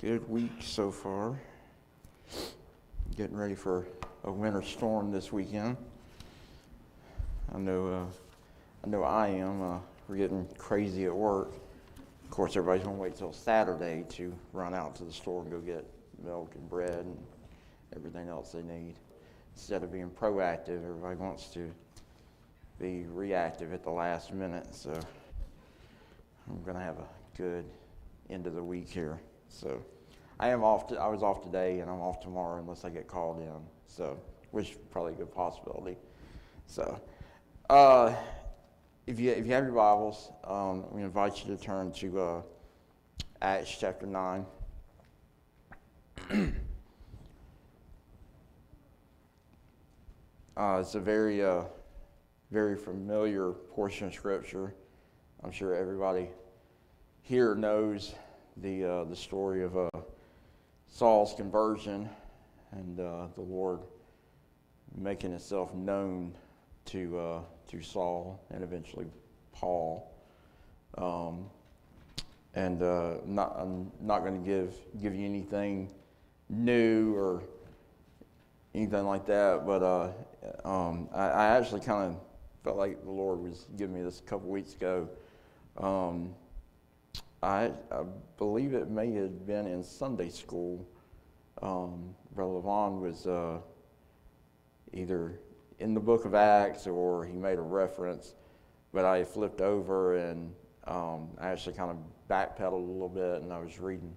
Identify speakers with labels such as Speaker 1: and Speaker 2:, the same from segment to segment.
Speaker 1: Good week so far. Getting ready for a winter storm this weekend. I know I am. We're getting crazy at work. Of course, everybody's going to wait till Saturday to run out to the store and go get milk and bread and everything else they need. Instead of being proactive, everybody wants to be reactive at the last minute. So I'm going to have a good end of the week here. So I was off today, and I'm off tomorrow unless I get called in. So, which is probably a good possibility. So, if you have your Bibles, we invite you to turn to Acts chapter 9. It's a very familiar portion of Scripture. I'm sure everybody here knows the story of Saul's conversion and the Lord making Himself known to Saul and eventually Paul. I'm not going to give you anything new or anything like that, but I actually kind of felt like the Lord was giving me this a couple weeks ago. I believe it may have been in Sunday school. Brother Levon was either in the book of Acts or he made a reference, but I flipped over and I actually kind of backpedaled a little bit, and I was reading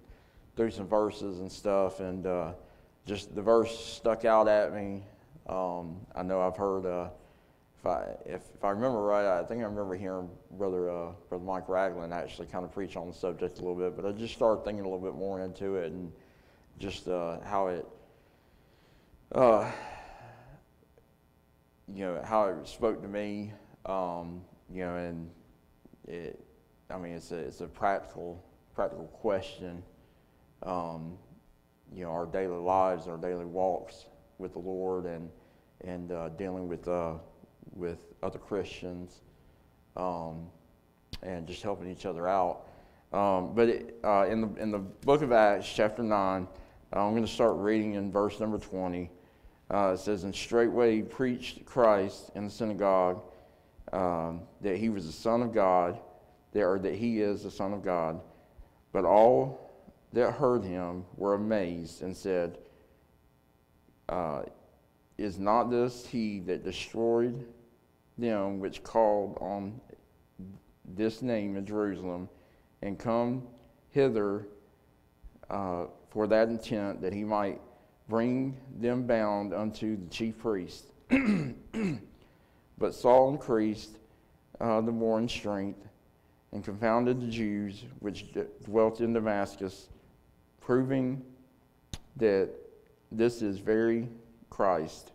Speaker 1: through some verses and stuff, and just the verse stuck out at me. I know I've heard, if I remember right, I think I remember hearing Brother Mike Ragland actually kind of preach on the subject a little bit, but I just started thinking a little bit more into it and just how it, how it spoke to me, and it's a practical question. Our daily lives, our daily walks with the Lord, and dealing with other Christians, and just helping each other out. But in the book of Acts, chapter 9, I'm going to start reading in verse number 20. It says, "And straightway he preached Christ in the synagogue, that he was the Son of God, that he is the Son of God. But all that heard him were amazed and said, Is not this he that destroyed them which called on this name in Jerusalem, and come hither for that intent, that he might bring them bound unto the chief priest? But Saul increased the more in strength, and confounded the Jews which dwelt in Damascus, proving that this is very Christ.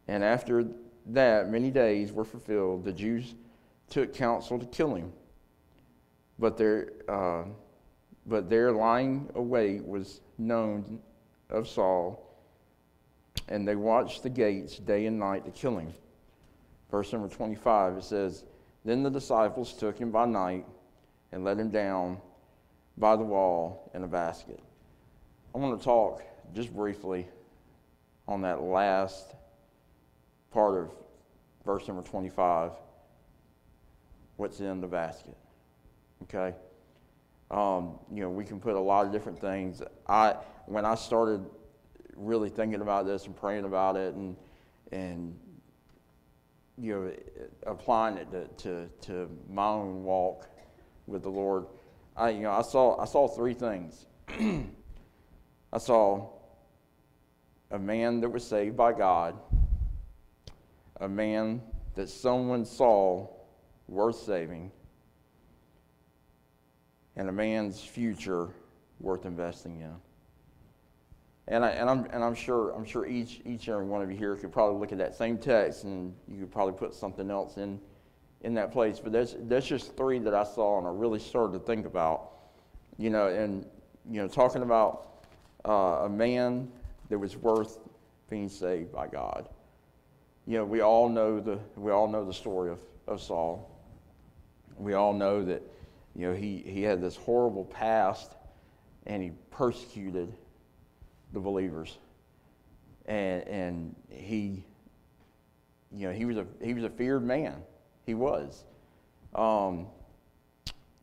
Speaker 1: And after that many days were fulfilled, the Jews took counsel to kill him. But their lying await was known of Saul, and they watched the gates day and night to kill him." Verse number 25, it says, "Then the disciples took him by night and let him down by the wall in a basket." I want to talk just briefly on that last part of verse number 25. What's in the basket? Okay. We can put a lot of different things. When I started really thinking about this and praying about it, and applying it to my own walk with the Lord, I saw three things. I saw a man that was saved by God, a man that someone saw worth saving, and a man's future worth investing in. And I'm sure each and every one of you here could probably look at that same text, and you could probably put something else in that place. But that's just three that I saw, and I really started to think about, talking about a man that was worth being saved by God. We all know the story of Saul. We all know that he had this horrible past and he persecuted the believers. And he, he was a feared man. He was.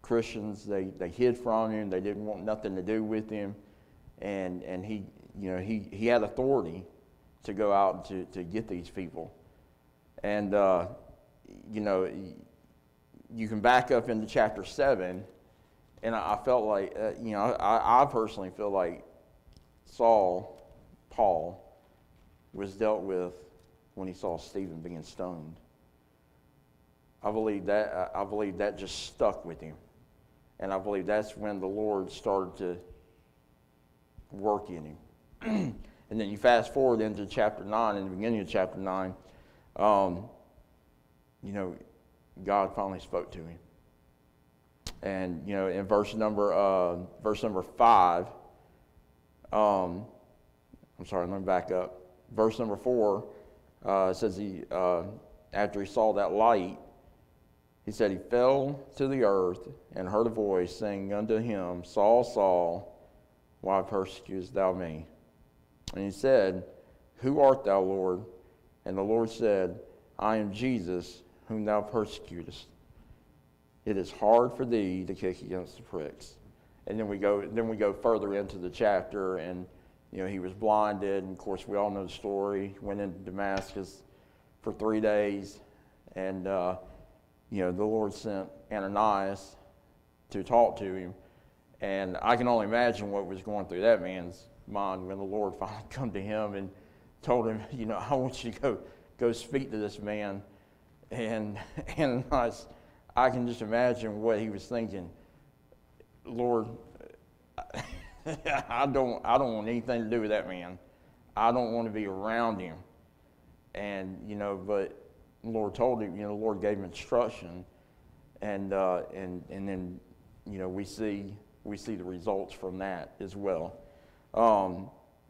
Speaker 1: Christians, they hid from him. They didn't want nothing to do with him, and he, he had authority to go out and to get these people. And you can back up into chapter 7, and I felt like, I personally feel like Paul, was dealt with when he saw Stephen being stoned. I believe that just stuck with him, and I believe that's when the Lord started to work in him. And then you fast forward into chapter 9, in the beginning of chapter 9, God finally spoke to him. And, in verse number 5, I'm sorry, let me back up. Verse number 4 says after he saw that light, he said he fell to the earth and heard a voice saying unto him, Saul, Saul, why persecutest thou me? And he said, Who art thou, Lord? And the Lord said, I am Jesus, whom thou persecutest. It is hard for thee to kick against the pricks. And then we go further into the chapter, and he was blinded, and of course we all know the story. He went into Damascus for 3 days, and the Lord sent Ananias to talk to him. And I can only imagine what was going through that man's mind when the Lord finally come to him and told him, I want you to go speak to this man. And Ananias, I can just imagine what he was thinking. Lord, I don't want anything to do with that man. I don't want to be around him. And but the Lord told him. The Lord gave him instruction, and then we see the results from that as well. But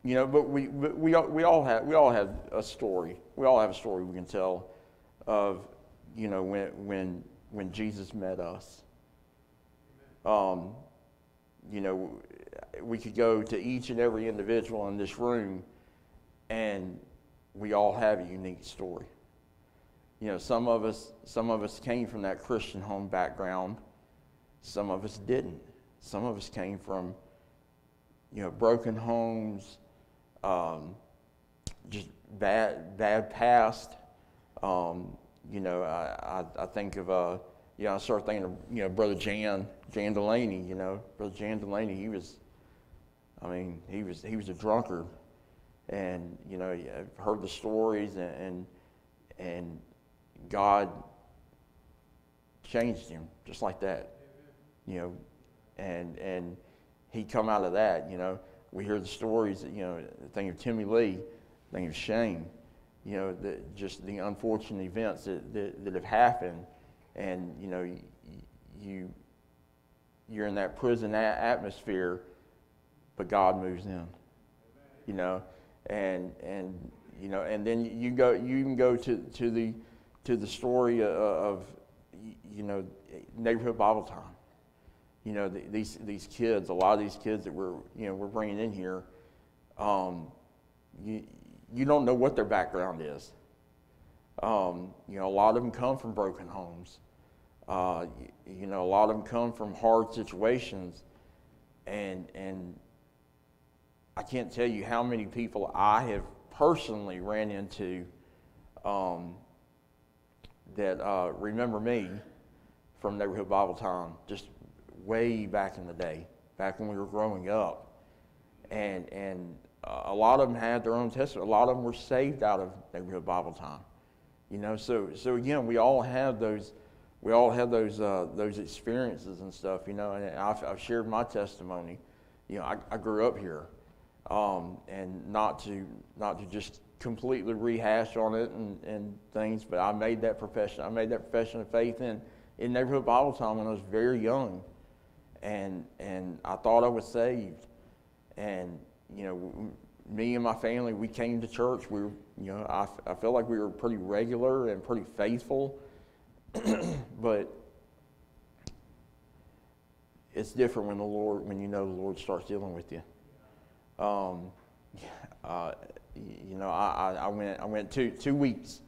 Speaker 1: we all have a story. We all have a story we can tell of when Jesus met us. We could go to each and every individual in this room, and we all have a unique story. Some of us came from that Christian home background. Some of us didn't. Some of us came from, broken homes, just bad past. I think of, I started thinking of, Brother Jan Delaney. Brother Jan Delaney, he was a drunkard, and I've heard the stories, and God changed him just like that, and he come out of that. We hear the stories. Think of Timmy Lee, think of Shane. Just the unfortunate events that have happened, and you're in that prison atmosphere, but God moves in. And then you can go to the story of neighborhood Bible time. These kids, a lot of these kids that we're bringing in here, you don't know what their background is. A lot of them come from broken homes. A lot of them come from hard situations, and I can't tell you how many people I have personally ran into that remember me from neighborhood Bible time, just way back in the day, back when we were growing up, and a lot of them had their own testimony. A lot of them were saved out of neighborhood Bible time. So again, we all have those experiences and stuff. And I've shared my testimony. I grew up here, and not to just completely rehash on it and things, but I made that profession. I made that profession of faith in neighborhood Bible time when I was very young, and I thought I was saved, and me and my family, we came to church. We were, I felt like we were pretty regular and pretty faithful, but it's different when you know the Lord starts dealing with you. I went 2 weeks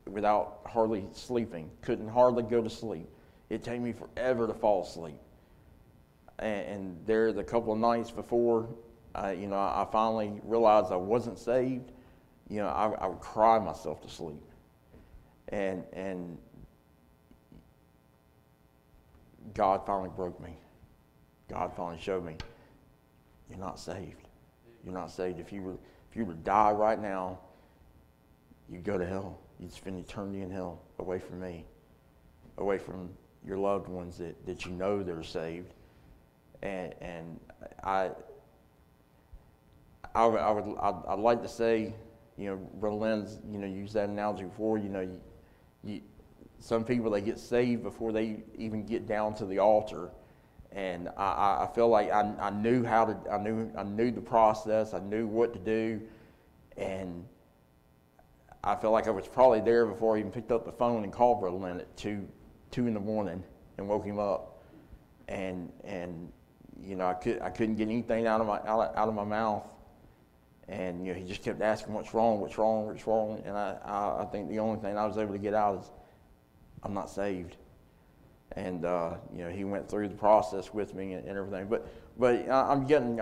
Speaker 1: without hardly sleeping. Couldn't hardly go to sleep. It'd take me forever to fall asleep. And there, the couple of nights before, I finally realized I wasn't saved. I would cry myself to sleep. And God finally broke me. God finally showed me, you're not saved. You're not saved. If you were to die right now, you'd go to hell. You'd spend eternity in hell, away from me, away from your loved ones that you know they're saved. And I'd like to say, Brother Lynn's, used that analogy before. Some people, they get saved before they even get down to the altar, and I feel like I knew I knew the process. I knew what to do, and I feel like I was probably there before I even picked up the phone and called Brother Lynn at 2 in the morning and woke him up, and I couldn't get anything out of my mouth. And he just kept asking, what's wrong, and I think the only thing I was able to get out is, I'm not saved. And he went through the process with me and everything. But I'm getting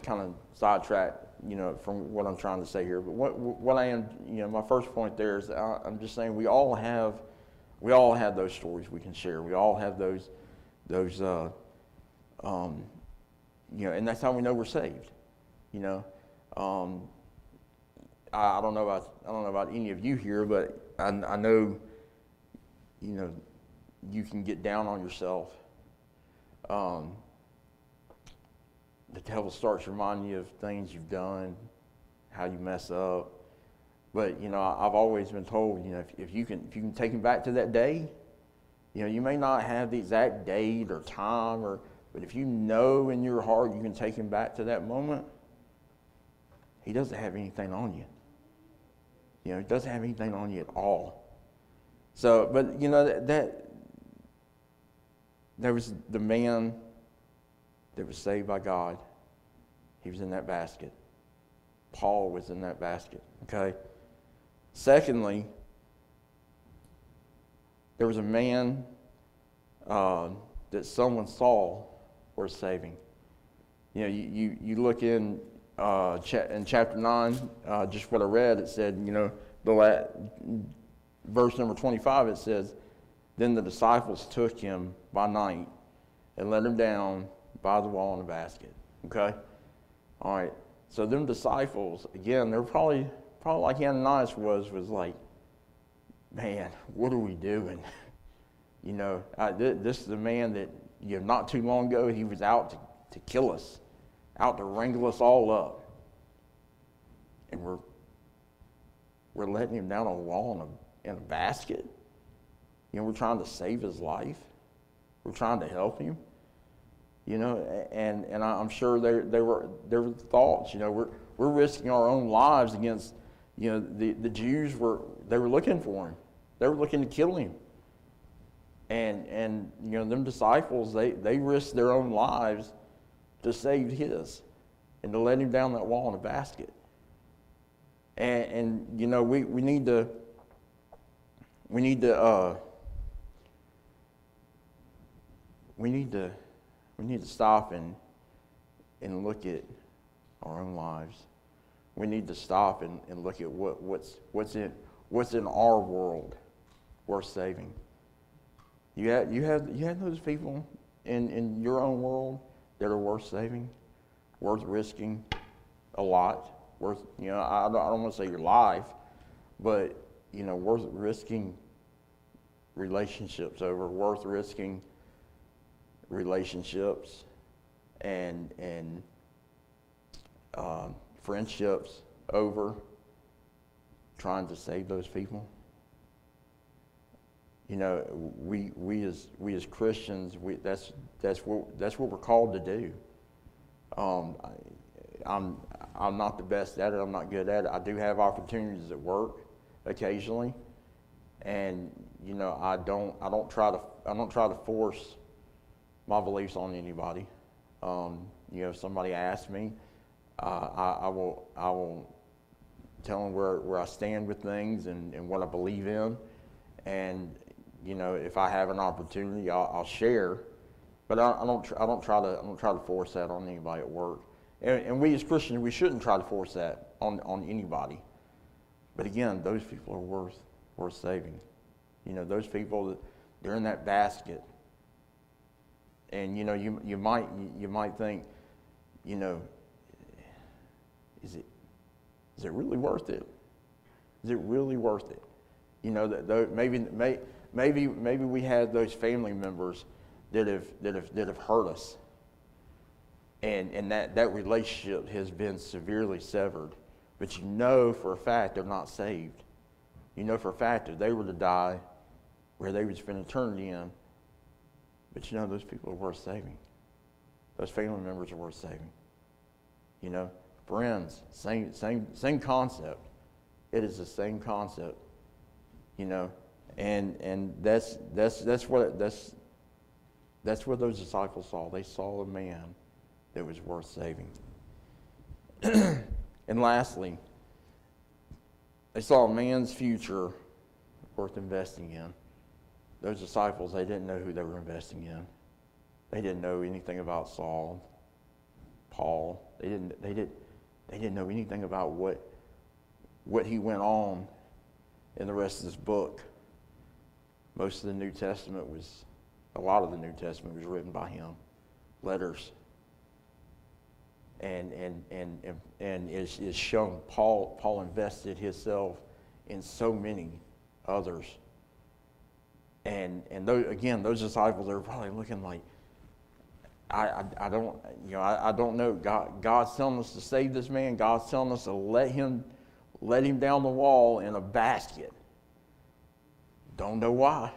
Speaker 1: kind of sidetracked, from what I'm trying to say here. But what I am, my first point there is, I'm just saying we all have those stories we can share. We all have those and that's how we know we're saved. I don't know about any of you here, but I know, you can get down on yourself. The devil starts reminding you of things you've done, how you mess up. But I've always been told, if you can take him back to that day, you may not have the exact date or time, but if you know in your heart you can take him back to that moment, he doesn't have anything on you. He doesn't have anything on you at all. So, but that there was the man that was saved by God. He was in that basket. Paul was in that basket. Okay. Secondly, there was a man that someone saw worth saving. You look in chapter 9, just what I read, it said, verse number 25, it says, then the disciples took him by night and let him down by the wall in a basket. Okay? All right. So them disciples, again, they're probably like Ananias was like, man, what are we doing? This is a man that, not too long ago, he was out to kill us, out to wrangle us all up. And we're letting him down on a wall in a basket. We're trying to save his life. We're trying to help him. And I'm sure there were thoughts. We're risking our own lives against. The Jews were looking for him. They were looking to kill him. And them disciples, they risked their own lives to save his, and to let him down that wall in a basket. And we need to stop and look at our own lives. We need to stop and look at what's in our world worth saving. You have those people in your own world that are worth saving, worth risking a lot, worth I don't want to say your life, but worth risking relationships over, worth risking relationships and friendships over, trying to save those people. We as Christians, that's what we're called to do. I'm not the best at it. I'm not good at it. I do have opportunities at work occasionally, and I don't try to force my beliefs on anybody. If somebody asks me, I will tell them where I stand with things and what I believe in, and if I have an opportunity, I'll share. But I don't try to force that on anybody at work. And we as Christians, we shouldn't try to force that on anybody. But again, those people are worth saving. Those people, they're in that basket. And you might think, is it really worth it? Is it really worth it? Maybe we had those family members that have hurt us, and that relationship has been severely severed. But for a fact they're not saved. For a fact if they were to die, where they would spend eternity in. But those people are worth saving. Those family members are worth saving. Friends, same concept. It is the same concept. And that's what those disciples saw. They saw a man that was worth saving. And lastly, they saw a man's future worth investing in. Those disciples, they didn't know who they were investing in. They didn't know anything about Saul, Paul. They didn't know anything about what he went on in the rest of this book. A lot of the New Testament was written by him, letters. And is shown Paul invested himself in so many others. And those disciples, they were probably looking like, I don't know. God's telling us to save this man. God's telling us to let him down the wall in a basket. Don't know why,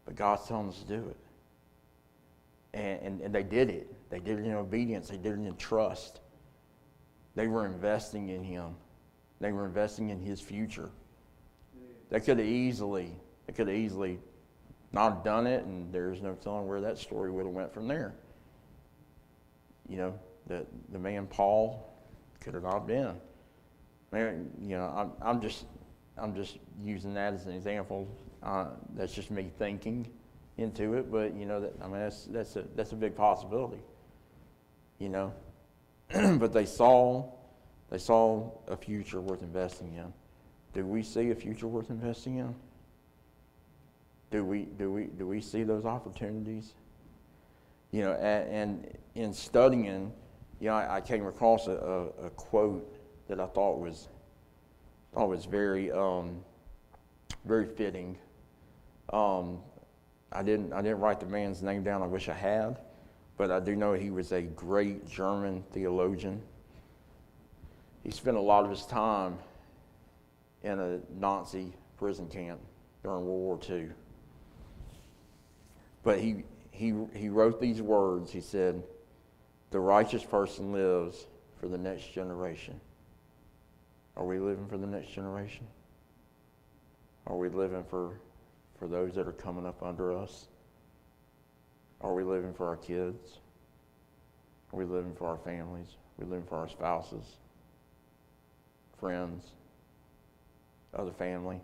Speaker 1: but God's telling us to do it. And they did it. They did it in obedience. They did it in trust. They were investing in him. They were investing in his future. They could have easily not have done it, and there's no telling where that story would have went from there. The man Paul could have not been. I'm just using that as an example. That's just me thinking into it, but that's a big possibility. But they saw a future worth investing in. Do we see a future worth investing in? Do we see those opportunities? And in studying, I came across a quote that I thought was very very fitting. I didn't write the man's name down. I wish I had, but I do know he was a great German theologian. He spent a lot of his time in a Nazi prison camp during World War II. But he wrote these words. He said, "The righteous person lives for the next generation." Are we living for the next generation? Are we living for those that are coming up under us? Are we living for our kids? Are we living for our families? Are we living for our spouses, friends, other family?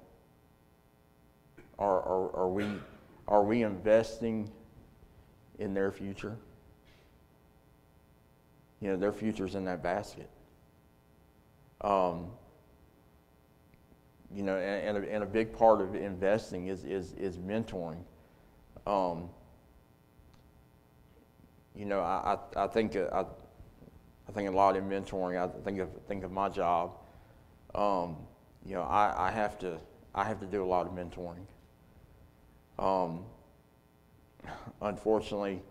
Speaker 1: Are we investing in their future? Their future's in that basket. And a big part of investing is mentoring. I think a lot in mentoring. I think of my job. I have to do a lot of mentoring. Unfortunately,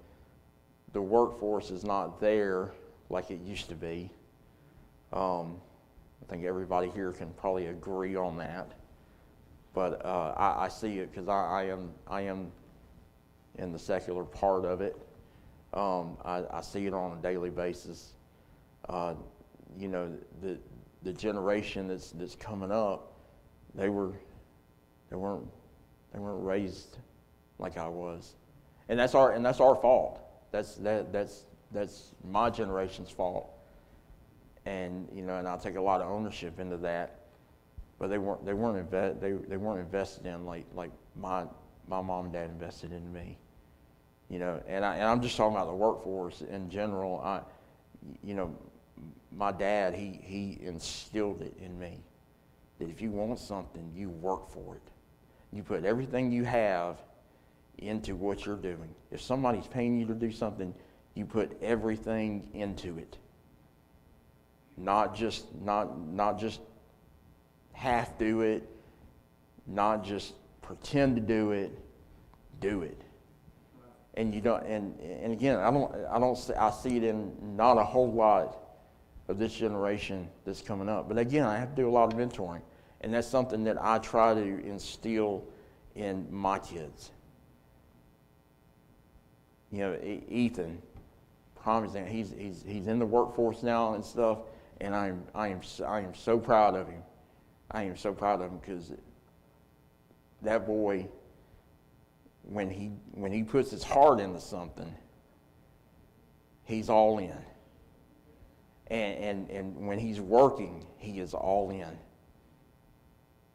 Speaker 1: the workforce is not there like it used to be. I think everybody here can probably agree on that. But I see it because I am in the secular part of it. I see it on a daily basis. The generation that's coming up, they weren't raised like I was, And that's our fault. That's my generation's fault. And and I'll take a lot of ownership into that. But they weren't invested in like my mom and dad invested in me. And I'm just talking about the workforce in general. My dad, he instilled it in me that if you want something, you work for it. You put everything you have into what you're doing. If somebody's paying you to do something, you put everything into it. Not just half do it, not just pretend to do it, do it. And you don't. And again, I see it in not a whole lot of this generation that's coming up. But again, I have to do a lot of mentoring, and that's something that I try to instill in my kids. Ethan, prime example, he's in the workforce now and stuff, and I am so proud of him. I am so proud of him because that boy, when he puts his heart into something, he's all in. And when he's working, he is all in.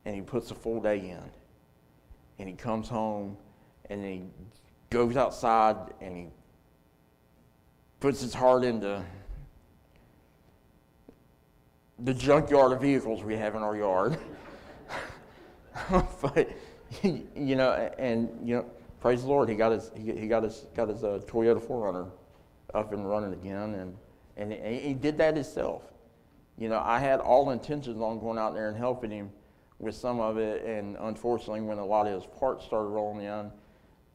Speaker 1: And he puts a full day in. And he comes home and he goes outside and he puts his heart into the junkyard of vehicles we have in our yard. But praise the Lord, he got his Toyota 4Runner up and running again, and he did that himself. I had all intentions on going out there and helping him with some of it, and unfortunately, when a lot of his parts started rolling in,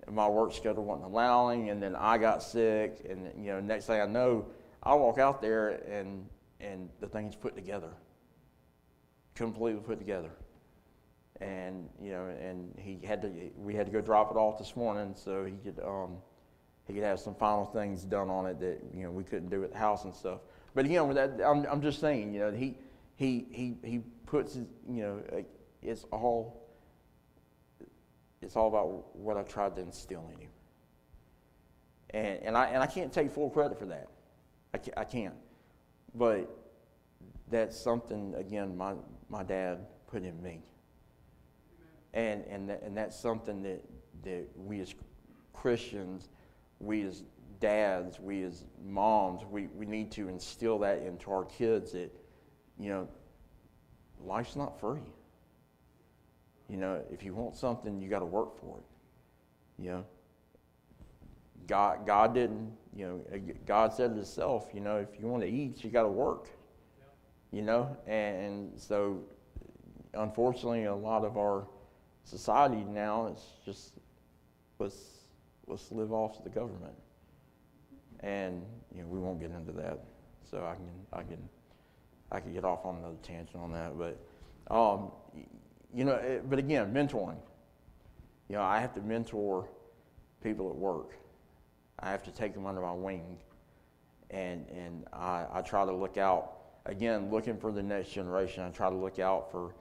Speaker 1: my work schedule wasn't allowing, and then I got sick, and next thing I know, I walk out there and the thing's put together, completely put together. And and we had to go drop it off this morning so he could have some final things done on it that we couldn't do at the house and stuff. But again, with that, I'm just saying, he puts his, it's all about what I tried to instill in him. And I can't take full credit for that. I can't. But that's something, again, my dad put in me. And that's something that we as Christians, we as dads, we as moms, we need to instill that into our kids that, life's not free. If you want something, you got to work for it. God didn't, God said it himself, if you want to eat, you got to work. And so unfortunately a lot of our society now is just let's live off the government, and we won't get into that. So I can get off on another tangent on that, but but again, mentoring. I have to mentor people at work. I have to take them under my wing, and I try to look out. Again, looking for the next generation. I try to look out for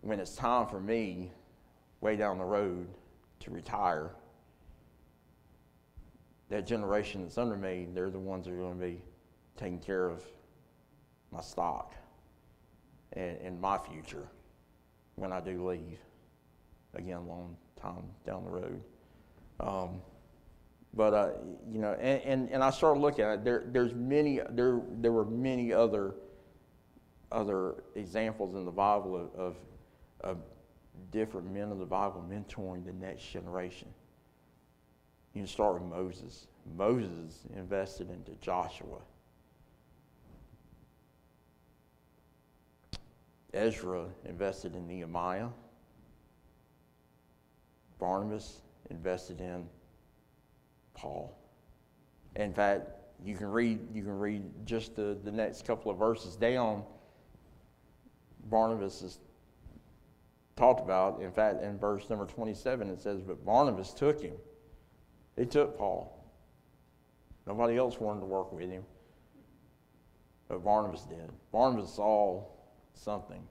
Speaker 1: when it's time for me, way down the road, to retire. That generation that's under me, they're the ones that are going to be taking care of my stock and my future when I do leave. Again, long time down the road. And I started looking at it. There were many other examples in the Bible of different men of the Bible mentoring the next generation. You can start with Moses. Moses invested into Joshua. Ezra invested in Nehemiah. Barnabas invested in Paul. In fact, you can read just the next couple of verses down. Barnabas is talked about. In fact, in verse number 27, it says, "But Barnabas took him." He took Paul. Nobody else wanted to work with him, but Barnabas did. Barnabas saw something.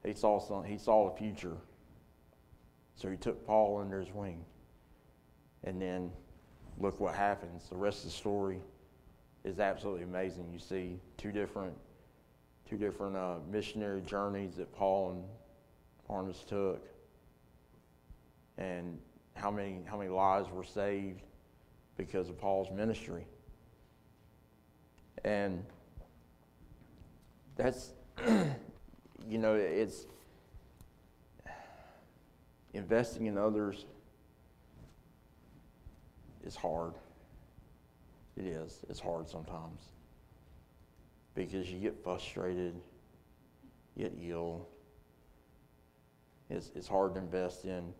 Speaker 1: He saw a future. So he took Paul under his wing. And then look what happens. The rest of the story is absolutely amazing. You see two different missionary journeys that Paul and Barnabas took, and how many lives were saved because of Paul's ministry. And that's, it's investing in others is hard. It is. It's hard sometimes because you get frustrated, you get ill. It's hard to invest in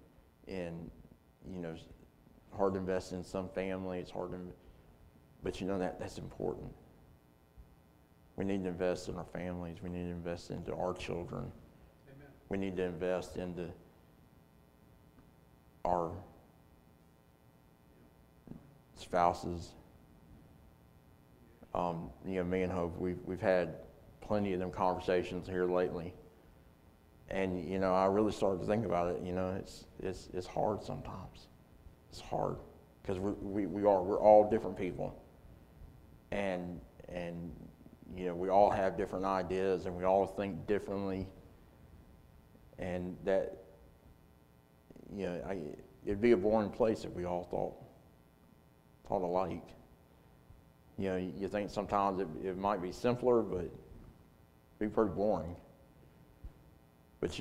Speaker 1: hard to invest in some family. It's hard to, but that's important. We need to invest in our families. We need to invest into our children. Amen. We need to invest into our spouses. Me and Hope, we've had plenty of them conversations here lately, and I really started to think about it. It's hard sometimes. It's hard because we're all different people, and we all have different ideas, and we all think differently, and that it'd be a boring place if we all thought alike. You think sometimes it might be simpler, but it'd be pretty boring. But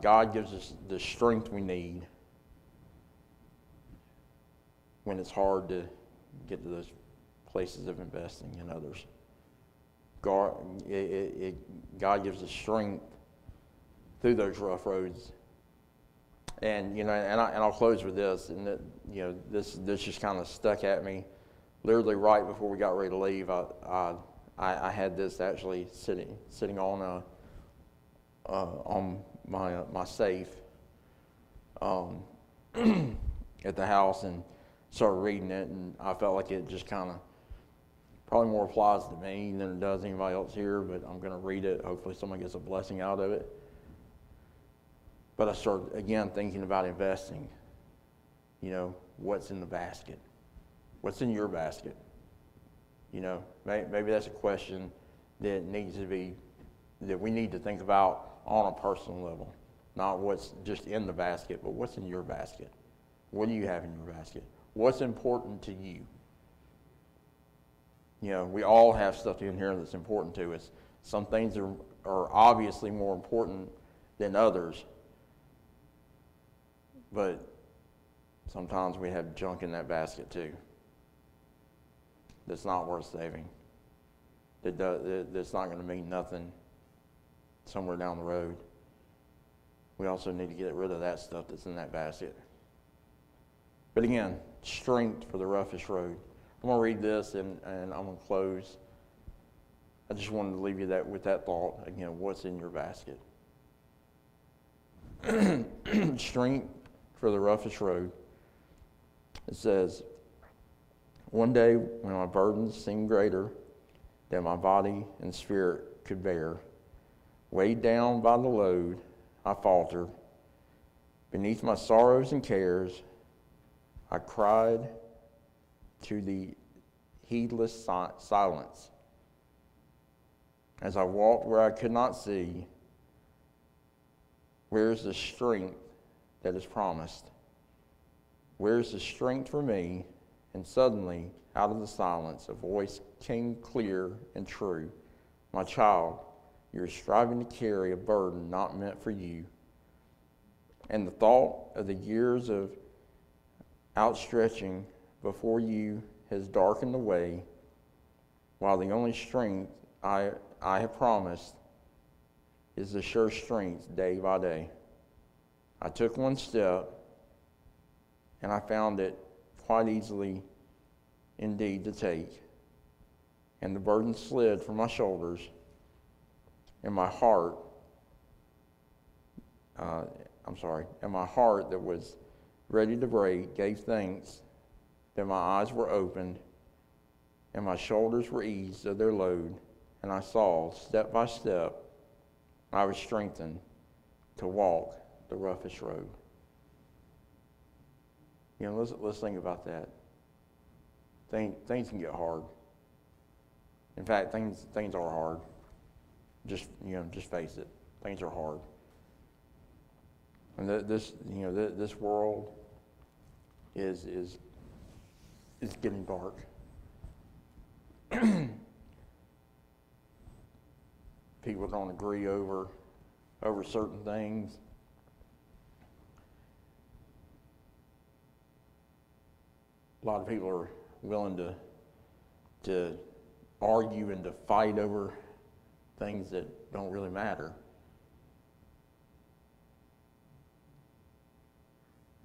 Speaker 1: God gives us the strength we need when it's hard to get to those places of investing in others. God gives us strength through those rough roads. And I'll close with this, and this just kind of stuck at me. Literally right before we got ready to leave, I had this actually sitting on my safe at the house, and started reading it, and I felt like it just kind of probably more applies to me than it does anybody else here, but I'm going to read it. Hopefully someone gets a blessing out of it. But I started, again, thinking about investing. What's in the basket? What's in your basket? Maybe that's a question that we need to think about on a personal level. Not what's just in the basket, but what's in your basket. What do you have in your basket? What's important to you? We all have stuff in here that's important to us. Some things are obviously more important than others. But sometimes we have junk in that basket too that's not worth saving. That's not going to mean nothing somewhere down the road. We also need to get rid of that stuff that's in that basket. But again, strength for the roughest road. I'm going to read this and I'm going to close. I just wanted to leave you with that thought. Again, what's in your basket? Strength for the roughest road. It says, one day when my burdens seemed greater than my body and spirit could bear, weighed down by the load, I faltered. Beneath my sorrows and cares, I cried to the heedless silence. As I walked where I could not see, where's the strength that is promised? Where's the strength for me? And suddenly, out of the silence, a voice came clear and true. My child, you're striving to carry a burden not meant for you. And the thought of the years of outstretching before you has darkened the way, while the only strength I have promised is the sure strength day by day. I took one step, and I found it quite easily indeed to take. And the burden slid from my shoulders, and my heart, and my heart that was ready to break gave thanks that my eyes were opened, and my shoulders were eased of their load, and I saw, step by step, I was strengthened to walk the roughest road. Let's think about that. things can get hard. In fact, things are hard. Just face it. Things are hard. And this world is getting dark. People don't agree over certain things. A lot of people are willing to argue and to fight over things that don't really matter.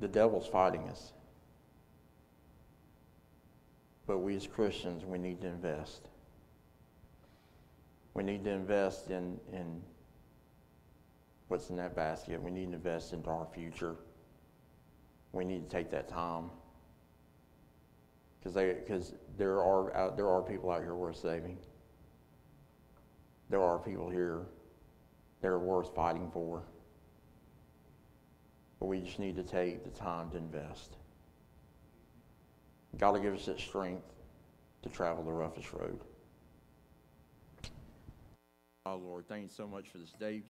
Speaker 1: The devil's fighting us. But we as Christians, we need to invest. We need to invest in what's in that basket. We need to invest into our future. We need to take that time. Because there are people out here worth saving. There are people here that are worth fighting for. But we just need to take the time to invest. God will give us that strength to travel the roughest road. Oh, Lord, thank you so much for this day.